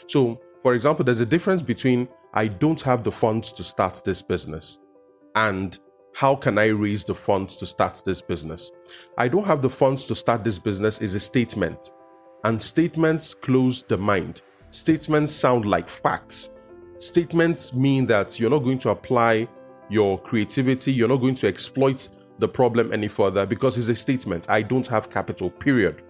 So, for example, there's a difference between I don't have the funds to start this business and how can I raise the funds to start this business? I don't have the funds to start this business is a statement, and statements close the mind. Statements sound like facts. Statements mean that you're not going to apply your creativity, you're not going to exploit the problem any further because it's a statement. I don't have capital, period.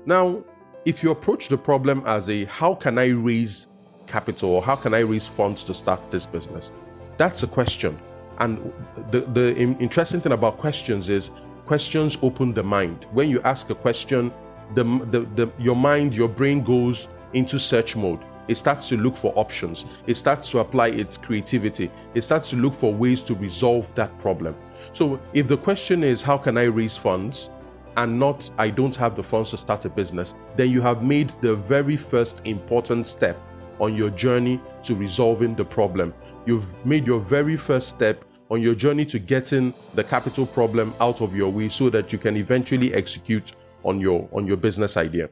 Now, if you approach the problem as a how can I raise capital or how can I raise funds to start this business, that's a question. And the interesting thing about questions is questions open the mind. When you ask a question, your mind, your brain goes into search mode. It starts to look for options. It starts to apply its creativity. It starts to look for ways to resolve that problem. So if the question is how can I raise funds and not I don't have the funds to start a business, then you have made the very first important step on your journey to resolving the problem. You've made your very first step on your journey to getting the capital problem out of your way so that you can eventually execute on your business idea.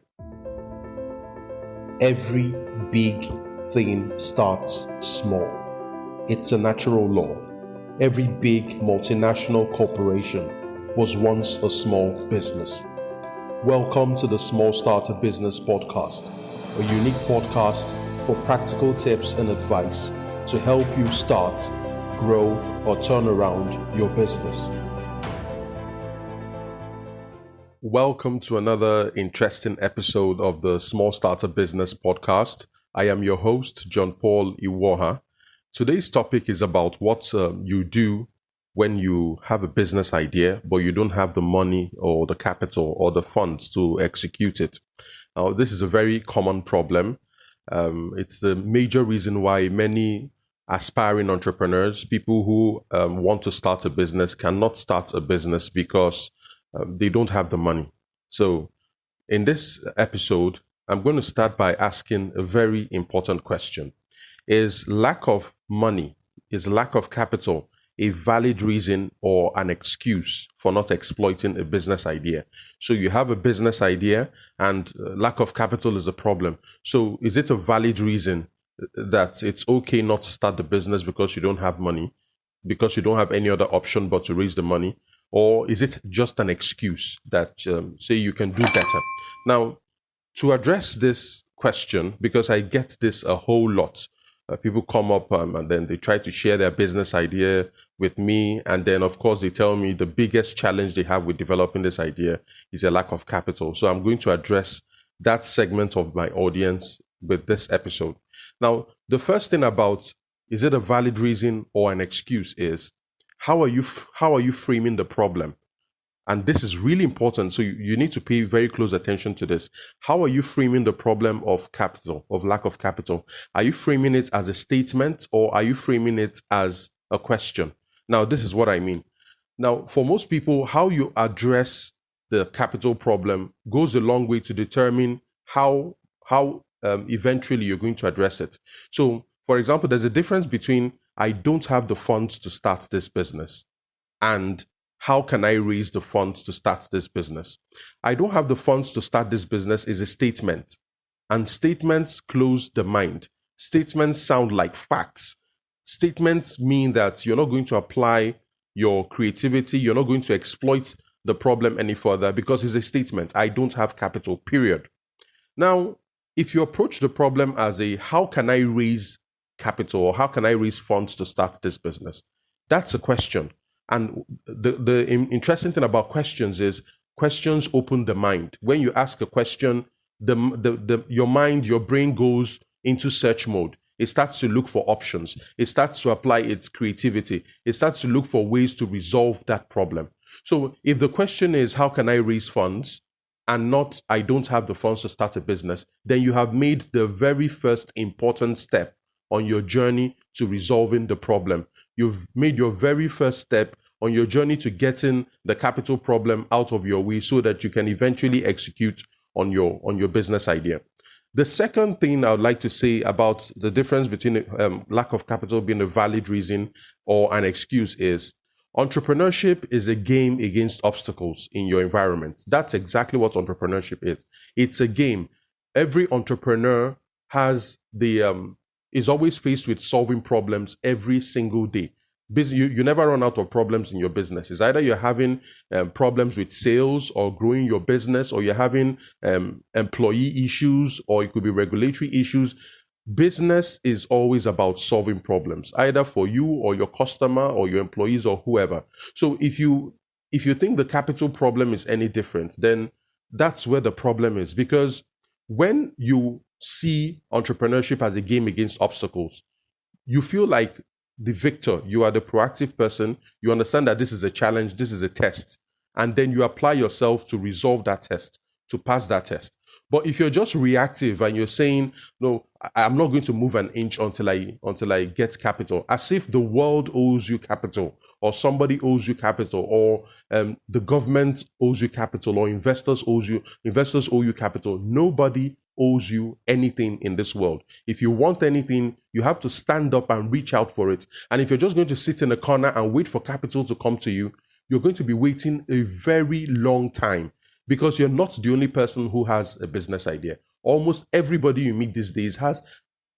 Every big thing starts small. It's a natural law. Every big multinational corporation was once a small business. Welcome to the Small Starter Business Podcast, a unique podcast for practical tips and advice to help you start, grow, or turn around your business. Welcome to another interesting episode of the Small Starter Business Podcast. I am your host, John Paul Iwuoha. Today's topic is about what you do when you have a business idea, but you don't have the money or the capital or the funds to execute it. Now, this is a very common problem. It's the major reason why many aspiring entrepreneurs, people who want to start a business, cannot start a business because they don't have the money. So in this episode, I'm going to start by asking a very important question. Is lack of money, is lack of capital a valid reason or an excuse for not exploiting a business idea? So you have a business idea and lack of capital is a problem. So is it a valid reason that it's okay not to start the business because you don't have money, because you don't have any other option but to raise the money? Or is it just an excuse that say you can do better? Now, to address this question, because I get this a whole lot, people come up and then they try to share their business idea with me. And then, of course, they tell me the biggest challenge they have with developing this idea is a lack of capital. So I'm going to address that segment of my audience with this episode. Now, the first thing about is it a valid reason or an excuse is how are you framing the problem? And this is really important. So you need to pay very close attention to this. How are you framing the problem of capital, of lack of capital? Are you framing it as a statement or are you framing it as a question? Now, this is what I mean. Now, for most people, how you address the capital problem goes a long way to determine how eventually you're going to address it. So, for example, there's a difference between I don't have the funds to start this business and how can I raise the funds to start this business? I don't have the funds to start this business is a statement, and statements close the mind. Statements sound like facts. Statements mean that you're not going to apply your creativity, you're not going to exploit the problem any further because it's a statement. I don't have capital, period. Now, if you approach the problem as a how can I raise capital or how can I raise funds to start this business, that's a question. And the interesting thing about questions is questions open the mind. When you ask a question, your mind, your brain goes into search mode. It starts to look for options. It starts to apply its creativity. It starts to look for ways to resolve that problem. So if the question is how can I raise funds and not I don't have the funds to start a business, then you have made the very first important step on your journey to resolving the problem. You've made your very first step on your journey to getting the capital problem out of your way so that you can eventually execute on your business idea. The second thing I would like to say about the difference between lack of capital being a valid reason or an excuse is entrepreneurship is a game against obstacles in your environment. That's exactly what entrepreneurship is. It's a game. Every entrepreneur is always faced with solving problems every single day. You never run out of problems in your business. It's either you're having problems with sales or growing your business, or you're having employee issues, or it could be regulatory issues. Business is always about solving problems, either for you or your customer or your employees or whoever. So if you think the capital problem is any different, then that's where the problem is. Because when you see entrepreneurship as a game against obstacles, you feel like the victor. You are the proactive person. You understand that this is a challenge, this is a test, and then you apply yourself to resolve that test, to pass that test. But if you're just reactive and you're saying, no, I'm not going to move an inch until I get capital, as if the world owes you capital, or somebody owes you capital, or the government owes you capital, or investors owe you capital. Nobody owes you anything in this world. If you want anything, you have to stand up and reach out for it. And if you're just going to sit in a corner and wait for capital to come to you, you're going to be waiting a very long time, because you're not the only person who has a business idea. Almost everybody you meet these days has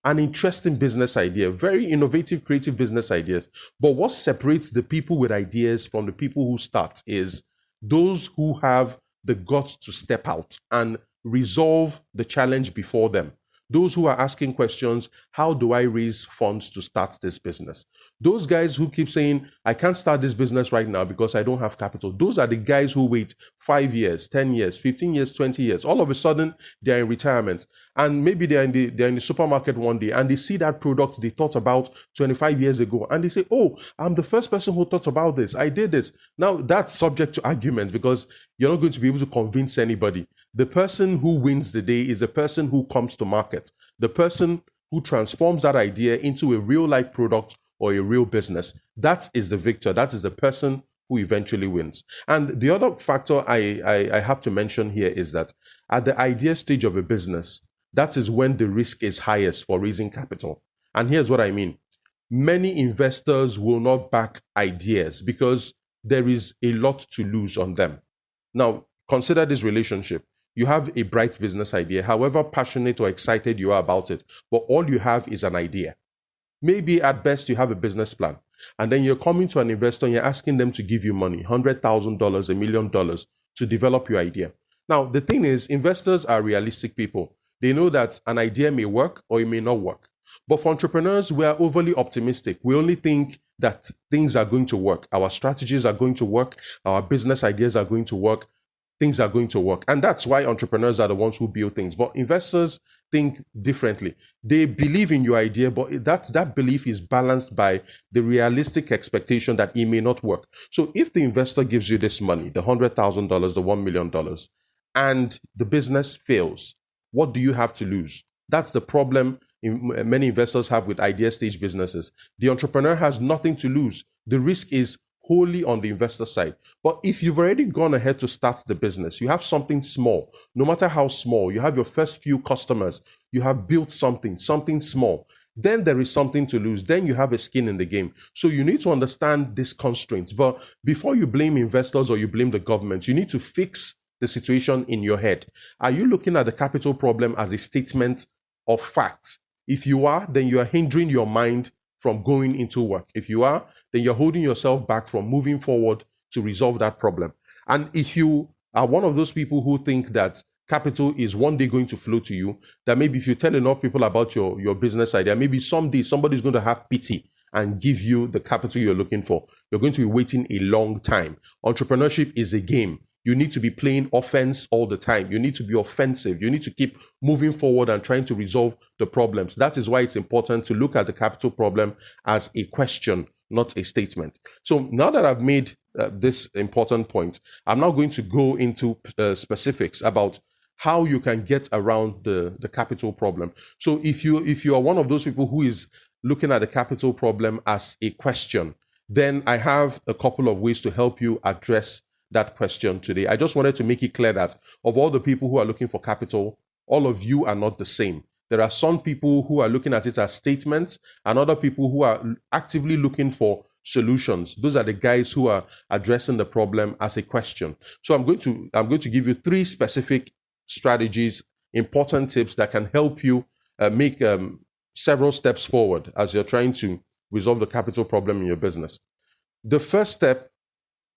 an interesting business idea, very innovative, creative business ideas. But what separates the people with ideas from the people who start is those who have the guts to step out and resolve the challenge before them. Those who are asking questions, how do I raise funds to start this business? Those guys who keep saying, I can't start this business right now because I don't have capital. Those are the guys who wait 5 years, 10 years, 15 years, 20 years. All of a sudden, they're in retirement. And maybe they're in the supermarket one day and they see that product they thought about 25 years ago. And they say, oh, I'm the first person who thought about this. I did this. Now, that's subject to argument, because you're not going to be able to convince anybody. The person who wins the day is the person who comes to market, the person who transforms that idea into a real life product or a real business. That is the victor. That is the person who eventually wins. And the other factor I have to mention here is that at the idea stage of a business, that is when the risk is highest for raising capital. And here's what I mean. Many investors will not back ideas because there is a lot to lose on them. Now, consider this relationship. You have a bright business idea, however passionate or excited you are about it, but all you have is an idea. Maybe at best you have a business plan, and then you're coming to an investor and you're asking them to give you money, $100,000, $1 million, to develop your idea. Now, the thing is, investors are realistic people. They know that an idea may work or it may not work. But for entrepreneurs, we are overly optimistic. We only think that things are going to work. Our strategies are going to work. Our business ideas are going to work. Things are going to work. And that's why entrepreneurs are the ones who build things. But investors think differently. They believe in your idea, but that belief is balanced by the realistic expectation that it may not work. So if the investor gives you this money, the $100,000, the $1 million, and the business fails, what do you have to lose? That's the problem many investors have with idea stage businesses. The entrepreneur has nothing to lose. The risk is wholly on the investor side. But if you've already gone ahead to start the business, you have something small, no matter how small, you have your first few customers, you have built something small, then there is something to lose. Then you have a skin in the game. So you need to understand these constraints. But before you blame investors or you blame the government, you need to fix the situation in your head. Are you looking at the capital problem as a statement of fact? If you are, then you are hindering your mind from going into work. If you are, then you're holding yourself back from moving forward to resolve that problem. And if you are one of those people who think that capital is one day going to flow to you, that maybe if you tell enough people about your business idea, maybe someday somebody's going to have pity and give you the capital you're looking for. You're going to be waiting a long time. Entrepreneurship is a game. You need to be playing offense all the time. You need to be offensive. You need to keep moving forward and trying to resolve the problems. That is why it's important to look at the capital problem as a question, not a statement. So now that I've made this important point, I'm now going to go into specifics about how you can get around the capital problem. So if you are one of those people who is looking at the capital problem as a question, then I have a couple of ways to help you address that question today. I just wanted to make it clear that of all the people who are looking for capital, all of you are not the same. There are some people who are looking at it as statements and other people who are actively looking for solutions. Those are the guys who are addressing the problem as a question. So I'm going to give you 3 specific strategies, important tips that can help you make several steps forward as you're trying to resolve the capital problem in your business. The first step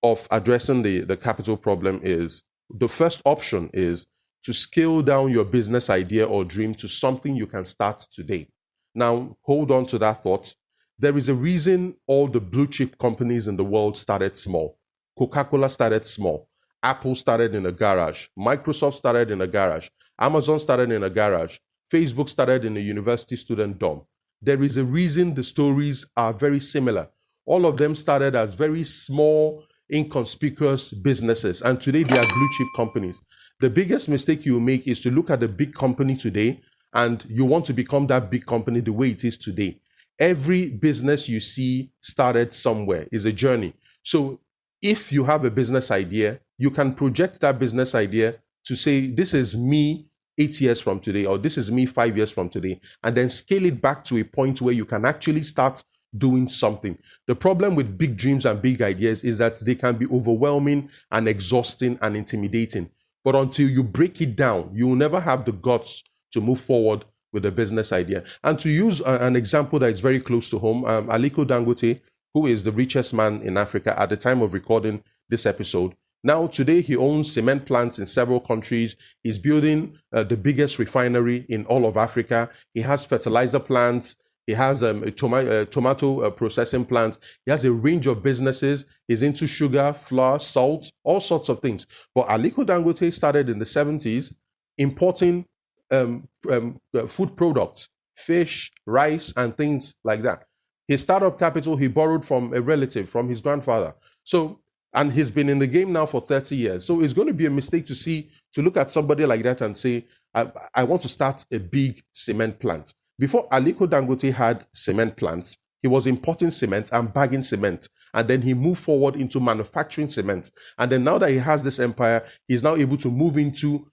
of addressing the capital problem is, the first option is to scale down your business idea or dream to something you can start today. Now, hold on to that thought. There is a reason all the blue chip companies in the world started small. Coca-Cola started small. Apple started in a garage. Microsoft started in a garage. Amazon started in a garage. Facebook started in a university student dorm. There is a reason the stories are very similar. All of them started as very small, inconspicuous businesses, and today they are blue chip companies. The biggest mistake you make is to look at the big company today and you want to become that big company the way it is today. Every business you see started somewhere, is a journey. So if you have a business idea, you can project that business idea to say, this is me 8 years from today, or this is me 5 years from today, and then scale it back to a point where you can actually start doing something. The problem with big dreams and big ideas is that they can be overwhelming and exhausting and intimidating. But until you break it down, you will never have the guts to move forward with a business idea. And to use an example that is very close to home, Aliko Dangote, who is the richest man in Africa at the time of recording this episode, now today he owns cement plants in several countries. He's building the biggest refinery in all of Africa. He has fertilizer plants. He has a tomato processing plant. He has a range of businesses. He's into sugar, flour, salt, all sorts of things. But Aliko Dangote started in the 70s importing food products, fish, rice, and things like that. His startup capital, he borrowed from a relative, from his grandfather. So, and he's been in the game now for 30 years. So it's going to be a mistake to look at somebody like that and say, I want to start a big cement plant. Before Aliko Dangote had cement plants, he was importing cement and bagging cement. And then he moved forward into manufacturing cement. And then now that he has this empire, he's now able to move into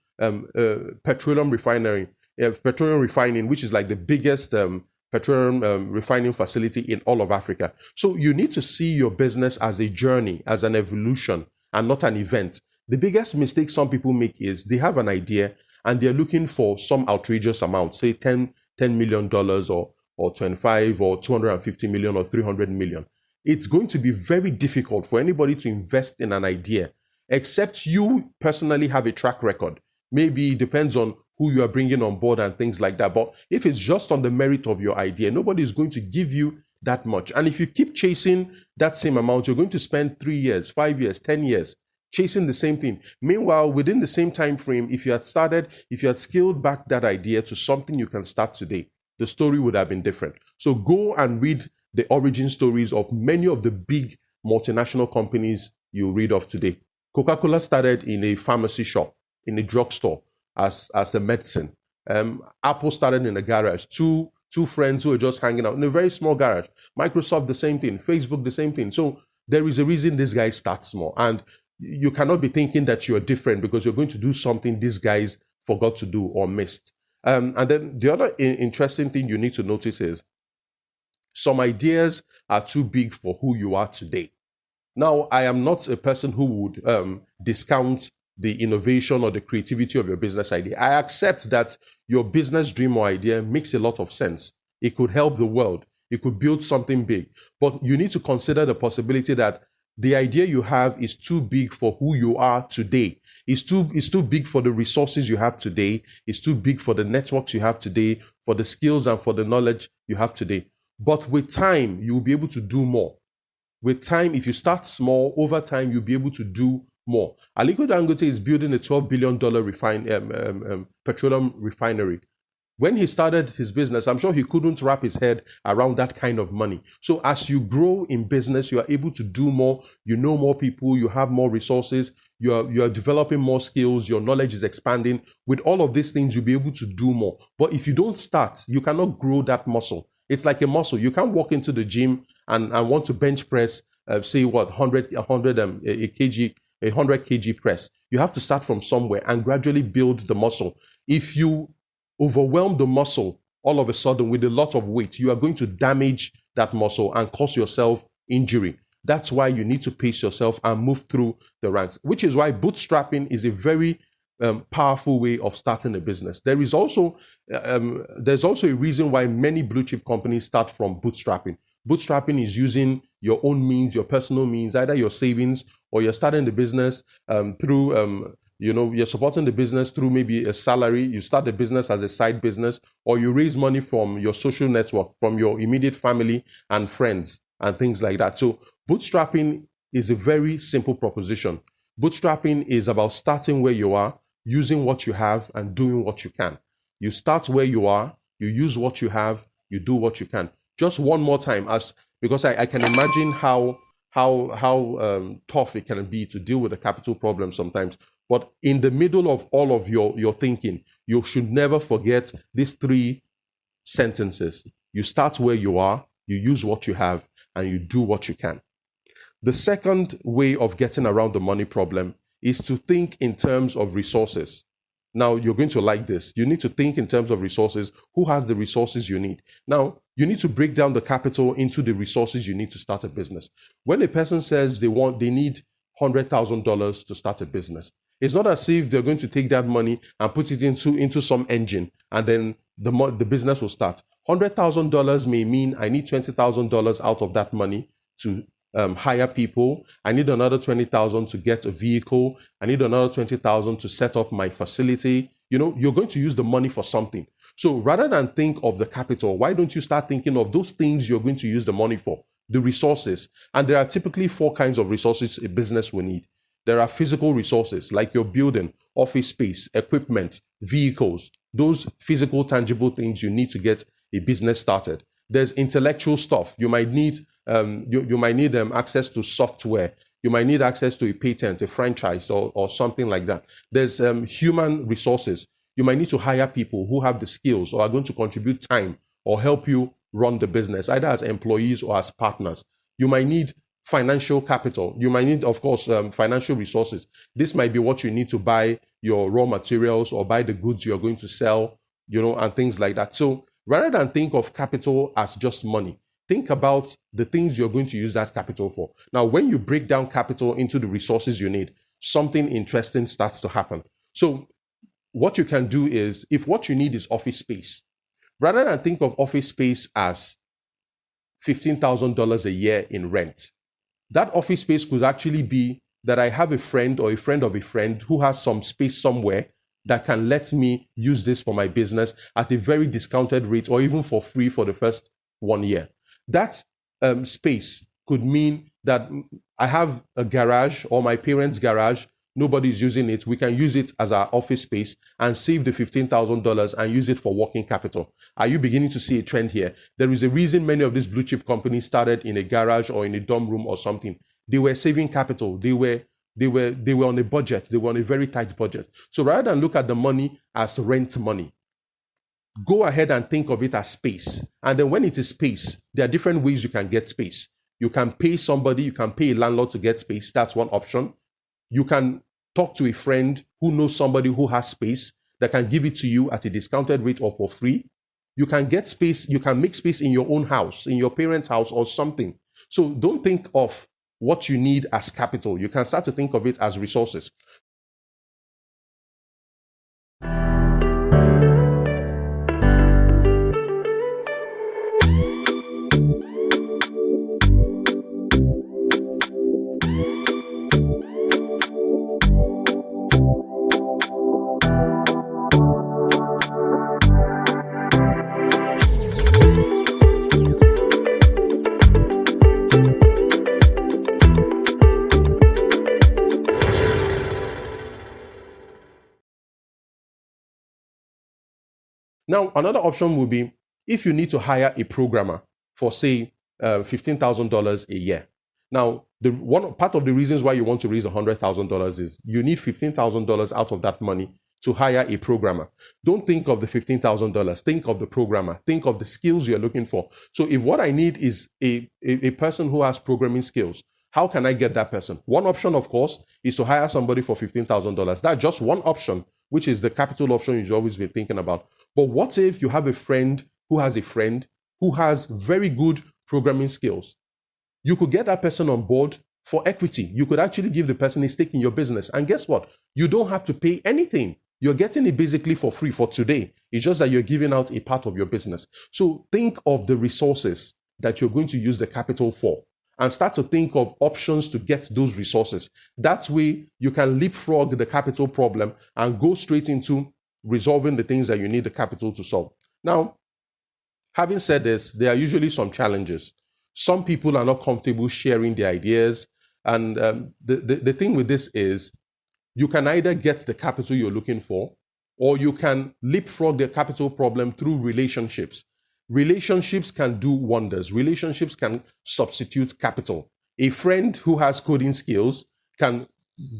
petroleum refining, which is like the biggest petroleum refining facility in all of Africa. So you need to see your business as a journey, as an evolution, and not an event. The biggest mistake some people make is they have an idea and they're looking for some outrageous amount, say $10 million or 25 or 250 million or 300 million. It's going to be very difficult for anybody to invest in an idea, except you personally have a track record. Maybe it depends on who you are bringing on board and things like that. But if it's just on the merit of your idea, nobody is going to give you that much. And if you keep chasing that same amount, you're going to spend 3 years, 5 years, 10 years chasing the same thing. Meanwhile, within the same time frame, if you had scaled back that idea to something you can start today, the story would have been different. So go and read the origin stories of many of the big multinational companies you read of today. Coca-Cola started in a pharmacy shop, in a drugstore, as a medicine. Apple started in a garage. Two friends who were just hanging out in a very small garage. Microsoft, the same thing. Facebook, the same thing. So there is a reason these guys start small. And you cannot be thinking that you're different because you're going to do something these guys forgot to do or missed. And then the other interesting thing you need to notice is some ideas are too big for who you are today. Now, I am not a person who would discount the innovation or the creativity of your business idea. I accept that your business dream or idea makes a lot of sense. It could help the world. It could build something big. But you need to consider the possibility that the idea you have is too big for who you are today. It's too big for the resources you have today. It's too big for the networks you have today, for the skills and for the knowledge you have today. But with time, you'll be able to do more. With time, if you start small, over time, you'll be able to do more. Aliko Dangote is building a $12 billion petroleum refinery. When he started his business, I'm sure he couldn't wrap his head around that kind of money. So as you grow in business, you are able to do more. You know more people. You have more resources. You are developing more skills. Your knowledge is expanding. With all of these things, you'll be able to do more. But if you don't start, you cannot grow that muscle. It's like a muscle. You can't walk into the gym and want to bench press, say what, 100 kg press. You have to start from somewhere and gradually build the muscle. If you overwhelm the muscle all of a sudden with a lot of weight, you are going to damage that muscle and cause yourself injury. That's why you need to pace yourself and move through the ranks, which is why bootstrapping is a very powerful way of starting a business. There's also a reason why many blue chip companies start from bootstrapping. Bootstrapping is using your own means, your personal means, either your savings or you're starting the business through you're supporting the business through maybe a salary. You start the business as a side business, or you raise money from your social network, from your immediate family and friends and things like that. So bootstrapping is a very simple proposition. Bootstrapping is about starting where you are, using what you have and doing what you can. You start where you are, you use what you have, you do what you can. Just one more time, because I can imagine how tough it can be to deal with a capital problem sometimes. But in the middle of all of your thinking, you should never forget these 3 sentences. You start where you are, you use what you have, and you do what you can. The second way of getting around the money problem is to think in terms of resources. Now, you're going to like this. You need to think in terms of resources. Who has the resources you need? Now, you need to break down the capital into the resources you need to start a business. When a person says they need $100,000 to start a business, it's not as if they're going to take that money and put it into some engine and then the business will start. $100,000 may mean I need $20,000 out of that money to hire people. I need another $20,000 to get a vehicle. I need another $20,000 to set up my facility. You're going to use the money for something. So rather than think of the capital, why don't you start thinking of those things you're going to use the money for, the resources? And there are typically 4 kinds of resources a business will need. There are physical resources like your building, office space, equipment, vehicles, those physical, tangible things you need to get a business started. There's intellectual stuff. You might need access to software. You might need access to a patent, a franchise, or something like that. There's human resources. You might need to hire people who have the skills or are going to contribute time or help you run the business, either as employees or as partners. You might need financial capital. You might need, of course, financial resources. This might be what you need to buy your raw materials or buy the goods you're going to sell, and things like that. So rather than think of capital as just money, think about the things you're going to use that capital for. Now, when you break down capital into the resources you need, something interesting starts to happen. So what you can do is, if what you need is office space, rather than think of office space as $15,000 a year in rent, that office space could actually be that I have a friend or a friend of a friend who has some space somewhere that can let me use this for my business at a very discounted rate or even for free for the first 1 year. That space could mean that I have a garage or my parents' garage. Nobody's using it. We can use it as our office space and save the $15,000 and use it for working capital. Are you beginning to see a trend here? There is a reason many of these blue chip companies started in a garage or in a dorm room or something. They were saving capital. They were on a budget. They were on a very tight budget. So rather than look at the money as rent money, go ahead and think of it as space. And then when it is space, there are different ways you can get space. You can pay somebody, you can pay a landlord to get space. That's one option. You can talk to a friend who knows somebody who has space that can give it to you at a discounted rate or for free. You can get space, you can make space in your own house, in your parents' house or something. So don't think of what you need as capital. You can start to think of it as resources. Now, another option would be if you need to hire a programmer for, say, $15,000 a year. Now, one part of the reasons why you want to raise $100,000 is you need $15,000 out of that money to hire a programmer. Don't think of the $15,000. Think of the programmer. Think of the skills you're looking for. So if what I need is a person who has programming skills, how can I get that person? One option, of course, is to hire somebody for $15,000. That's just one option, which is the capital option you've always been thinking about. But what if you have a friend who has very good programming skills? You could get that person on board for equity. You could actually give the person a stake in your business. And guess what? You don't have to pay anything. You're getting it basically for free for today. It's just that you're giving out a part of your business. So think of the resources that you're going to use the capital for and start to think of options to get those resources. That way, you can leapfrog the capital problem and go straight into resolving the things that you need the capital to solve. Now, having said this, there are usually some challenges. Some people are not comfortable sharing their ideas. And the thing with this is you can either get the capital you're looking for, or you can leapfrog the capital problem through relationships. Relationships can do wonders. Relationships can substitute capital. A friend who has coding skills can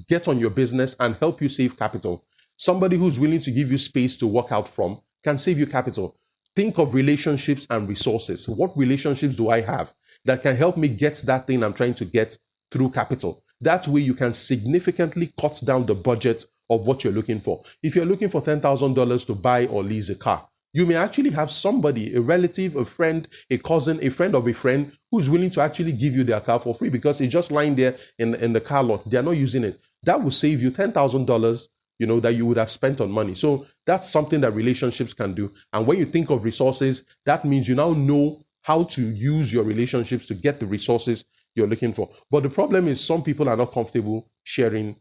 get on your business and help you save capital. Somebody who's willing to give you space to work out from can save you capital. Think of relationships and resources. What relationships do I have that can help me get that thing I'm trying to get through capital? That way you can significantly cut down the budget of what you're looking for. If you're looking for $10,000 to buy or lease a car, you may actually have somebody, a relative, a friend, a cousin, a friend of a friend who's willing to actually give you their car for free because it's just lying there in the car lot. They're not using it. That will save you $10,000, that you would have spent on money. So that's something that relationships can do. And when you think of resources, that means you now know how to use your relationships to get the resources you're looking for. But the problem is some people are not comfortable sharing,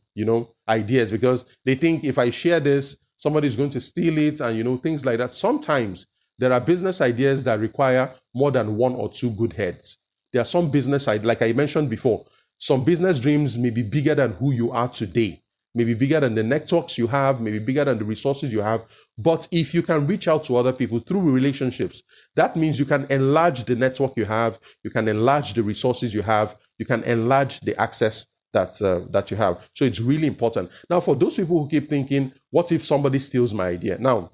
ideas because they think if I share this, somebody's going to steal it and, things like that. Sometimes there are business ideas that require more than one or two good heads. There are some business ideas, like I mentioned before, some business dreams may be bigger than who you are today, maybe bigger than the networks you have, maybe bigger than the resources you have. But if you can reach out to other people through relationships, that means you can enlarge the network you have, you can enlarge the resources you have, you can enlarge the access that you have. So it's really important. Now, for those people who keep thinking, what if somebody steals my idea? Now,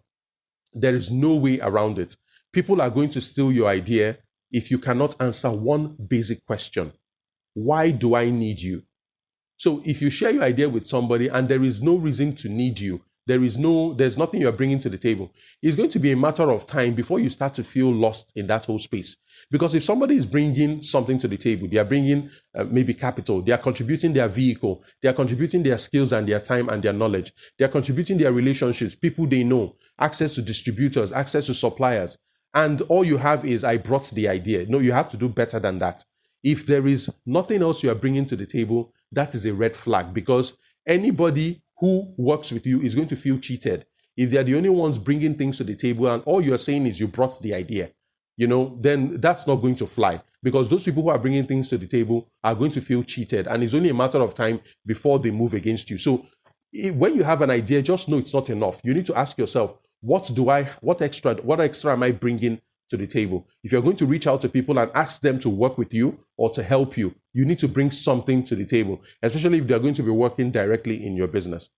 there is no way around it. People are going to steal your idea if you cannot answer one basic question. Why do I need you? So if you share your idea with somebody and there is no reason to need you, there's nothing you're bringing to the table, it's going to be a matter of time before you start to feel lost in that whole space. Because if somebody is bringing something to the table, they are bringing maybe capital, they are contributing their vehicle, they are contributing their skills and their time and their knowledge, they are contributing their relationships, people they know, access to distributors, access to suppliers, and all you have is, I brought the idea. No, you have to do better than that. If there is nothing else you are bringing to the table, that is a red flag, because anybody who works with you is going to feel cheated. If they're the only ones bringing things to the table and all you're saying is you brought the idea, then that's not going to fly, because those people who are bringing things to the table are going to feel cheated, and it's only a matter of time before they move against you. So when you have an idea, just know it's not enough. You need to ask yourself, what extra am I bringing to the table? If you're going to reach out to people and ask them to work with you or to help you, you need to bring something to the table, especially if they're going to be working directly in your business.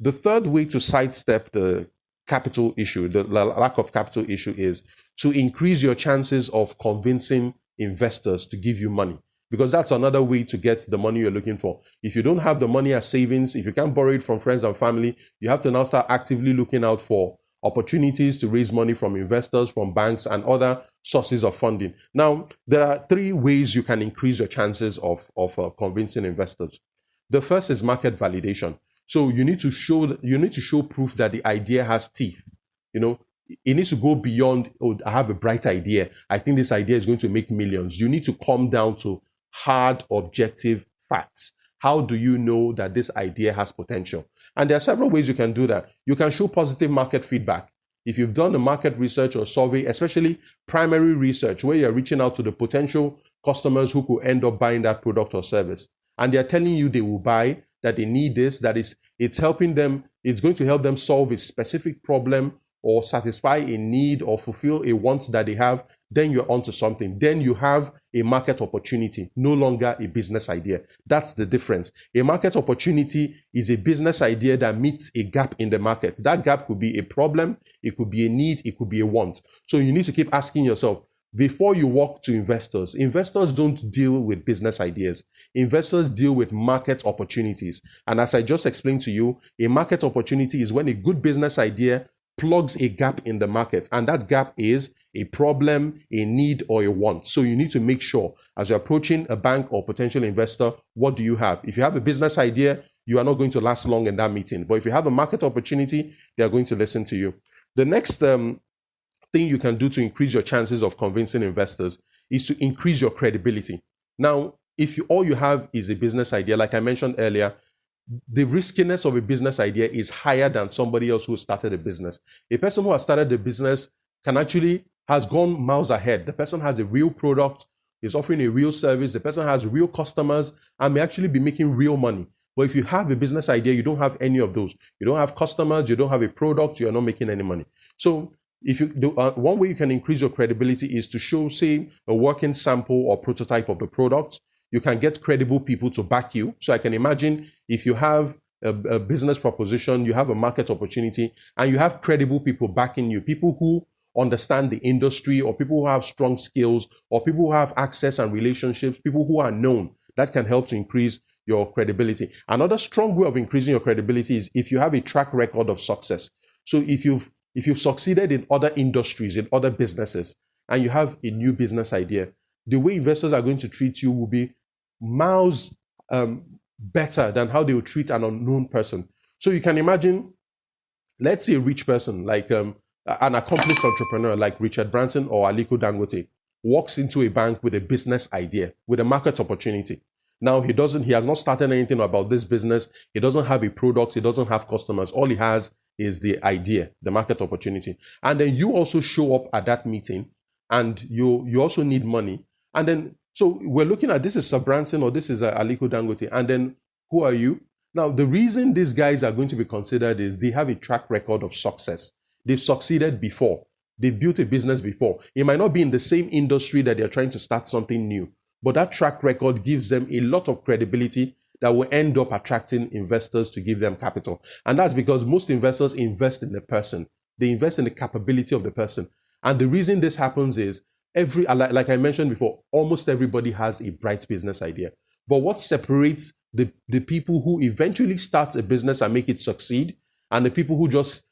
The third way to sidestep the capital issue, the lack of capital issue, is to increase your chances of convincing investors to give you money, because that's another way to get the money you're looking for. If you don't have the money as savings, if you can't borrow it from friends and family, you have to now start actively looking out for opportunities to raise money from investors, from banks, and other sources of funding. Now, there are three ways you can increase your chances of convincing investors. The first is market validation. So you need to show proof that the idea has teeth. It needs to go beyond, I have a bright idea, I think this idea is going to make millions. You need to come down to hard, objective facts. How do you know that this idea has potential? And there are several ways you can do that. You can show positive market feedback. If you've done a market research or survey, especially primary research, where you're reaching out to the potential customers who could end up buying that product or service, and they're telling you they will buy, that they need this, it's helping them, it's going to help them solve a specific problem or satisfy a need or fulfill a want that they have, then you're onto something. Then you have a market opportunity, no longer a business idea. That's the difference. A market opportunity is a business idea that meets a gap in the market. That gap could be a problem, it could be a need, it could be a want. So you need to keep asking yourself, before you walk to investors don't deal with business ideas. Investors deal with market opportunities. And as I just explained to you, a market opportunity is when a good business idea plugs a gap in the market, and that gap is a problem, a need, or a want. So you need to make sure, as you're approaching a bank or potential investor, what do you have? If you have a business idea, you are not going to last long in that meeting. But if you have a market opportunity, they are going to listen to you. The next thing you can do to increase your chances of convincing investors is to increase your credibility. Now, if all you have is a business idea, like I mentioned earlier, the riskiness of a business idea is higher than somebody else who started a business. A person who has started a business has gone miles ahead. The person has a real product, is offering a real service, the person has real customers, and may actually be making real money. But if you have a business idea, you don't have any of those. You don't have customers, you don't have a product, you're not making any money. So if you do, one way you can increase your credibility is to show, say, a working sample or prototype of the product. You can get credible people to back you. So I can imagine if you have a business proposition, you have a market opportunity, and you have credible people backing you, people who understand the industry, or people who have strong skills, or people who have access and relationships, people who are known, that can help to increase your credibility. Another strong way of increasing your credibility is if you have a track record of success. So if you've succeeded in other industries, in other businesses, and you have a new business idea, the way investors are going to treat you will be miles better than how they would treat an unknown person. So you can imagine, let's say a rich person, like an accomplished entrepreneur like Richard Branson or Aliko Dangote, walks into a bank with a business idea, with a market opportunity. Now he has not started anything about this business. He doesn't have a product. He doesn't have customers. All he has is the idea, the market opportunity. And then you also show up at that meeting, and you also need money. And then, so we're looking at, this is Sir Branson or this is Aliko Dangote. And then who are you? Now, the reason these guys are going to be considered is they have a track record of success. They've succeeded before. They've built a business before. It might not be in the same industry that they're trying to start something new, but that track record gives them a lot of credibility that will end up attracting investors to give them capital. And that's because most investors invest in the person. They invest in the capability of the person. And the reason this happens is, like I mentioned before, almost everybody has a bright business idea. But what separates the people who eventually start a business and make it succeed, and the people who just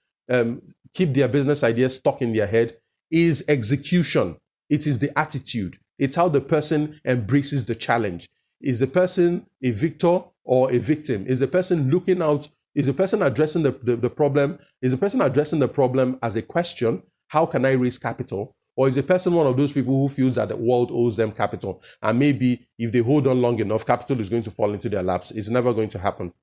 keep their business ideas stuck in their head, is execution. It is the attitude. It's how the person embraces the challenge. Is the person a victor or a victim? Is the person looking out? Is the person addressing the problem? Is the person addressing the problem as a question? How can I raise capital? Or is the person one of those people who feels that the world owes them capital? And maybe if they hold on long enough, capital is going to fall into their laps. It's never going to happen.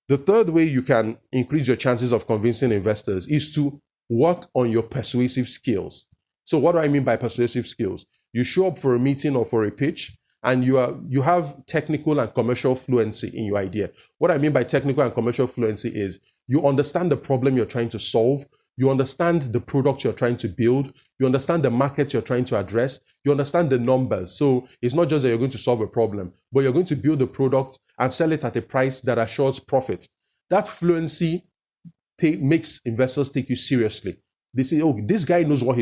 The third way you can increase your chances of convincing investors is to work on your persuasive skills. So what do I mean by persuasive skills? You show up for a meeting or for a pitch, and you have technical and commercial fluency in your idea. What I mean by technical and commercial fluency is you understand the problem you're trying to solve, you understand the product you're trying to build, you understand the market you're trying to address, you understand the numbers. So it's not just that you're going to solve a problem, but you're going to build a product and sell it at a price that assures profit. That fluency makes investors take you seriously. They say, oh, this guy knows what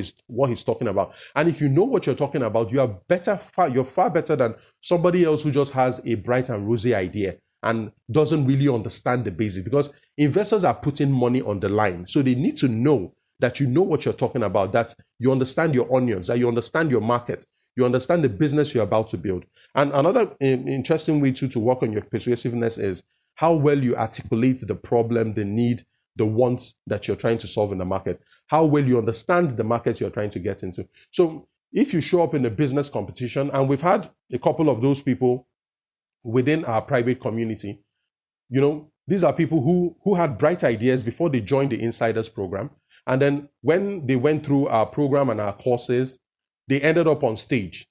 he's talking about. And if you know what you're talking about, you're far better than somebody else who just has a bright and rosy idea and doesn't really understand the basics, because investors are putting money on the line. So they need to know that you know what you're talking about, that you understand your onions, that you understand your market, you understand the business you're about to build. And another interesting way to work on your persuasiveness is how well you articulate the problem, the need, the wants that you're trying to solve in the market, how well you understand the market you're trying to get into. So if you show up in a business competition, and we've had a couple of those people within our private community, these are people who had bright ideas before they joined the Insiders program. And then when they went through our program and our courses, they ended up on stage,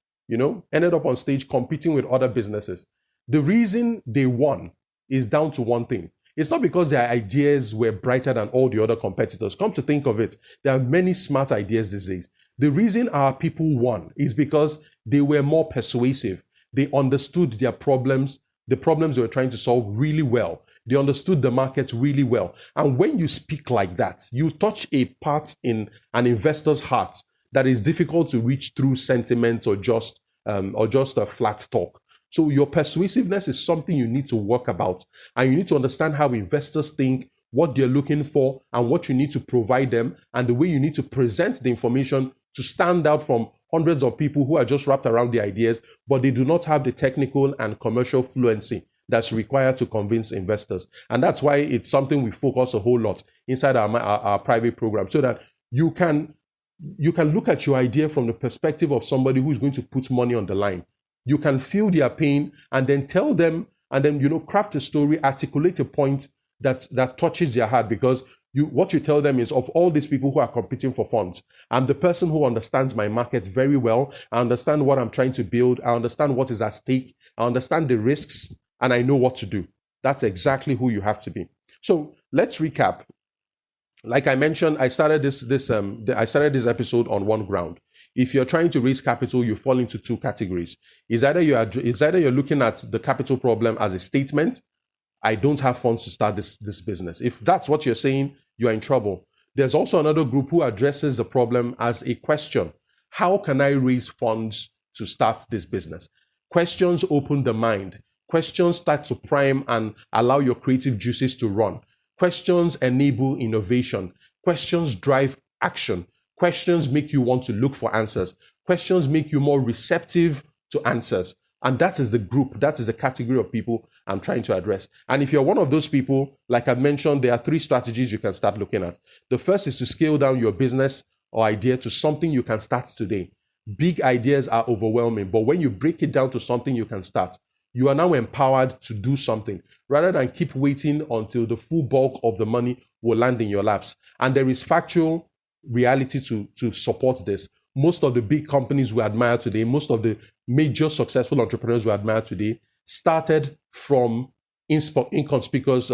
competing with other businesses. The reason they won is down to one thing. It's not because their ideas were brighter than all the other competitors. Come to think of it, there are many smart ideas these days. The reason our people won is because they were more persuasive. They understood their problems, the problems they were trying to solve really well. They understood the market really well. And when you speak like that, you touch a part in an investor's heart that is difficult to reach through sentiments or just a flat talk. So your persuasiveness is something you need to work about, and you need to understand how investors think, what they're looking for and what you need to provide them, and the way you need to present the information to stand out from hundreds of people who are just wrapped around the ideas, but they do not have the technical and commercial fluency that's required to convince investors. And that's why it's something we focus a whole lot inside our private program, so that you can look at your idea from the perspective of somebody who's going to put money on the line. You can feel their pain and then tell them, and then craft a story, articulate a point that touches their heart, because what you tell them is, of all these people who are competing for funds, I'm the person who understands my market very well. I understand what I'm trying to build. I understand what is at stake. I understand the risks, and I know what to do. That's exactly who you have to be. So let's recap. Like I mentioned, I started this episode on one ground. If you're trying to raise capital, you fall into two categories. It's either you're looking at the capital problem as a statement, I don't have funds to start this business. If that's what you're saying, you're in trouble. There's also another group who addresses the problem as a question. How can I raise funds to start this business? Questions open the mind. Questions start to prime and allow your creative juices to run. Questions enable innovation. Questions drive action. Questions make you want to look for answers. Questions make you more receptive to answers. And that is the group, that is the category of people I'm trying to address. And if you're one of those people, like I mentioned, there are 3 strategies you can start looking at. The first is to scale down your business or idea to something you can start today. Big ideas are overwhelming, but when you break it down to something you can start, you are now empowered to do something rather than keep waiting until the full bulk of the money will land in your laps. And there is factual reality to support this. Most of the big companies we admire today, most of the major successful entrepreneurs we admire today started from inconspicuous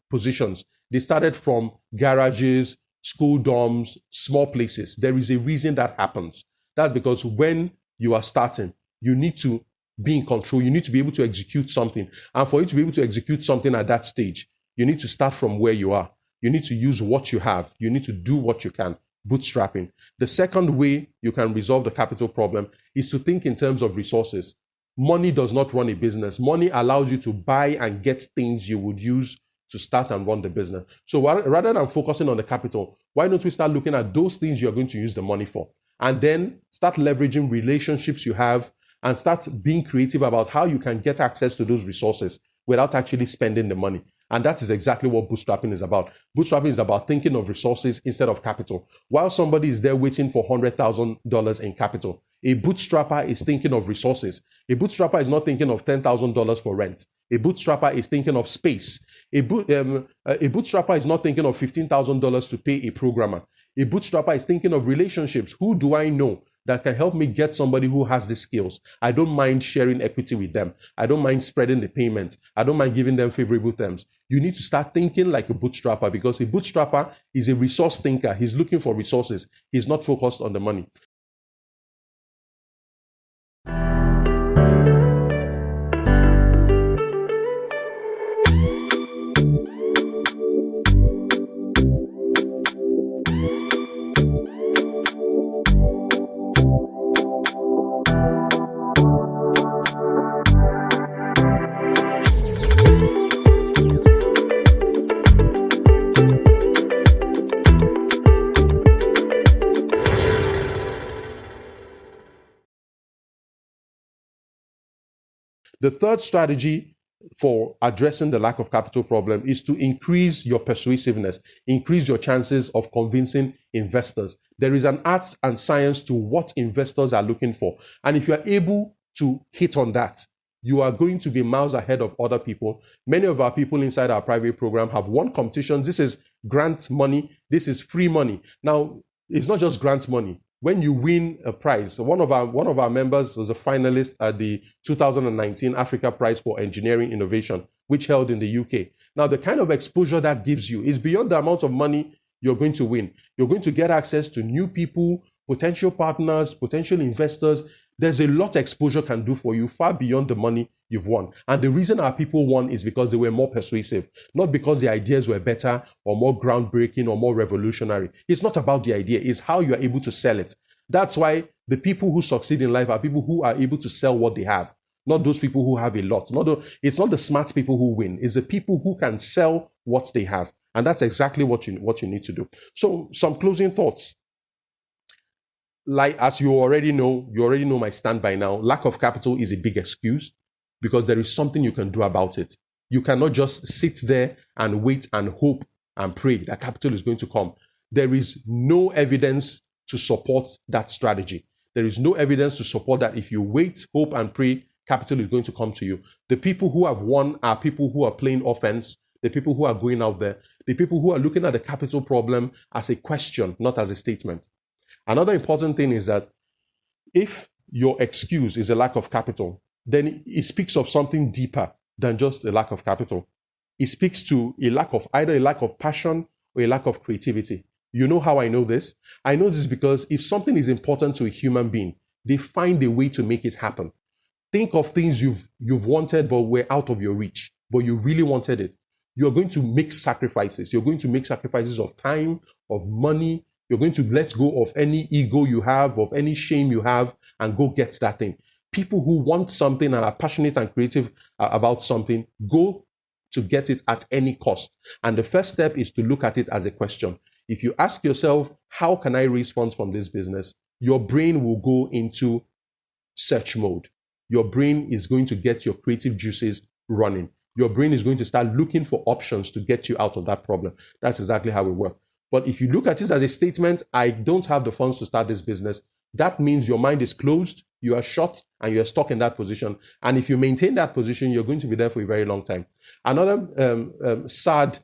positions. They started from garages, school dorms, small places. There is a reason that happens. That's because when you are starting, you need to be in control. You need to be able to execute something. And for you to be able to execute something at that stage, you need to start from where you are. You need to use what you have. You need to do what you can. Bootstrapping. The second way you can resolve the capital problem is to think in terms of resources. Money does not run a business. Money allows you to buy and get things you would use to start and run the business. So rather than focusing on the capital, why don't we start looking at those things you're going to use the money for? And then start leveraging relationships you have and start being creative about how you can get access to those resources without actually spending the money. And that is exactly what bootstrapping is about. Bootstrapping is about thinking of resources instead of capital. While somebody is there waiting for $100,000 in capital, a bootstrapper is thinking of resources. A bootstrapper is not thinking of $10,000 for rent. A bootstrapper is thinking of space. A bootstrapper is not thinking of $15,000 to pay a programmer. A bootstrapper is thinking of relationships. Who do I know that can help me get somebody who has the skills? I don't mind sharing equity with them. I don't mind spreading the payment. I don't mind giving them favorable terms. You need to start thinking like a bootstrapper, because a bootstrapper is a resource thinker. He's looking for resources. He's not focused on the money. The third strategy for addressing the lack of capital problem is to increase your persuasiveness, increase your chances of convincing investors. There is an art and science to what investors are looking for. And if you are able to hit on that, you are going to be miles ahead of other people. Many of our people inside our private program have won competitions. This is grant money. This is free money. Now, it's not just grant money. When you win a prize, one of our members was a finalist at the 2019 Africa Prize for Engineering Innovation, which held in the UK. Now, the kind of exposure that gives you is beyond the amount of money you're going to win. You're going to get access to new people, potential partners, potential investors. There's a lot exposure can do for you, far beyond the money you've won. And the reason our people won is because they were more persuasive, not because the ideas were better or more groundbreaking or more revolutionary. It's not about the idea, it's how you are able to sell it. That's why the people who succeed in life are people who are able to sell what they have, not those people who have a lot. It's not the smart people who win, it's the people who can sell what they have. And that's exactly what you need to do. So some closing thoughts. Like, as you already know my stand by now. Lack of capital is a big excuse because there is something you can do about it. You cannot just sit there and wait and hope and pray that capital is going to come. There is no evidence to support that strategy. There is no evidence to support that if you wait, hope, and pray, capital is going to come to you. The people who have won are people who are playing offense, the people who are going out there, the people who are looking at the capital problem as a question, not as a statement. Another important thing is that if your excuse is a lack of capital, then it speaks of something deeper than just a lack of capital. It speaks to either a lack of passion or a lack of creativity. You know how I know this? I know this because if something is important to a human being, they find a way to make it happen. Think of things you've wanted but were out of your reach, but you really wanted it. You're going to make sacrifices. You're going to make sacrifices of time, of money. You're going to let go of any ego you have, of any shame you have, and go get that thing. People who want something and are passionate and creative about something go to get it at any cost. And the first step is to look at it as a question. If you ask yourself, how can I raise funds from this business? Your brain will go into search mode. Your brain is going to get your creative juices running. Your brain is going to start looking for options to get you out of that problem. That's exactly how it works. But if you look at it as a statement, I don't have the funds to start this business, that means your mind is closed, you are shut, and you're stuck in that position. And if you maintain that position, you're going to be there for a very long time. Another sad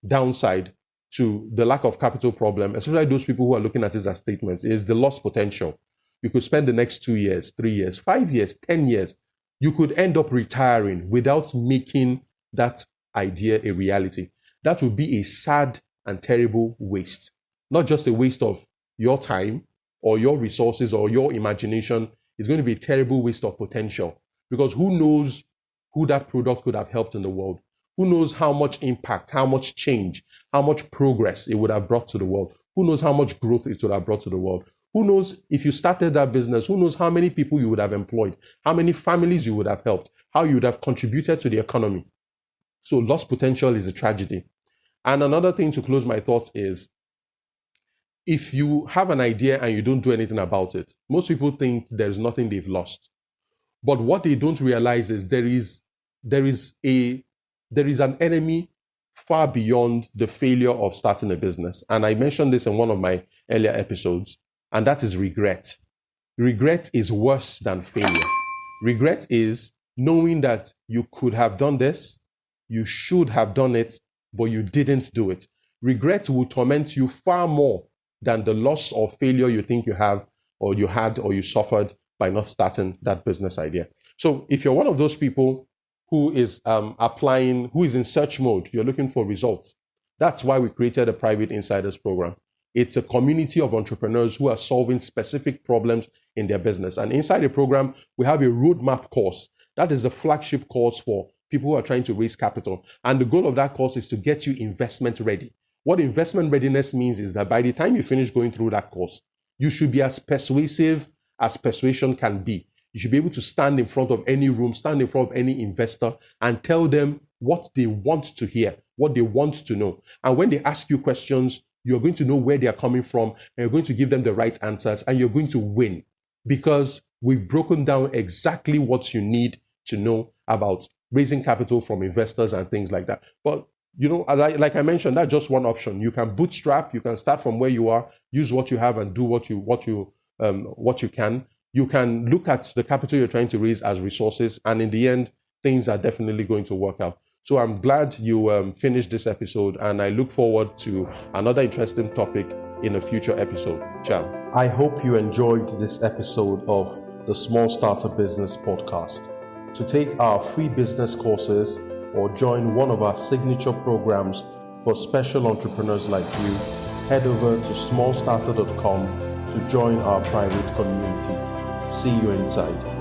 downside to the lack of capital problem, especially those people who are looking at it as statements, is the lost potential. You could spend the next 2 years, 3 years, 5 years, 10 years. You could end up retiring without making that idea a reality. That would be a sad and terrible waste. Not just a waste of your time or your resources or your imagination. It's going to be a terrible waste of potential, because who knows who that product could have helped in the world? Who knows how much impact, how much change, how much progress it would have brought to the world? Who knows how much growth it would have brought to the world? Who knows if you started that business, who knows how many people you would have employed, how many families you would have helped, how you would have contributed to the economy. So lost potential is a tragedy. And another thing to close my thoughts is, if you have an idea and you don't do anything about it, most people think there's nothing they've lost. But what they don't realize is there is an enemy far beyond the failure of starting a business. And I mentioned this in one of my earlier episodes, and that is regret. Regret is worse than failure. Regret is knowing that you could have done this, you should have done it, but you didn't do it. Regret will torment you far more than the loss or failure you think you have, or you had, or you suffered by not starting that business idea. So if you're one of those people who is applying, who is in search mode, you're looking for results, that's why we created a Private Insiders program. It's a community of entrepreneurs who are solving specific problems in their business. And inside the program, we have a roadmap course. That is the flagship course for people who are trying to raise capital. And the goal of that course is to get you investment ready. What investment readiness means is that by the time you finish going through that course, you should be as persuasive as persuasion can be. You should be able to stand in front of any room, stand in front of any investor, and tell them what they want to hear, what they want to know. And when they ask you questions, you're going to know where they are coming from, and you're going to give them the right answers, and you're going to win, because we've broken down exactly what you need to know about raising capital from investors and things like that. But you know, like I mentioned, that's just one option. You can bootstrap, you can start from where you are, use what you have, and do what you can. You can look at the capital you're trying to raise as resources, and in the end, things are definitely going to work out. So I'm glad you finished this episode, and I look forward to another interesting topic in a future episode. Ciao. I hope you enjoyed this episode of the Small Starter Business Podcast. To take our free business courses or join one of our signature programs for special entrepreneurs like you, head over to smallstarter.com to join our private community. See you inside.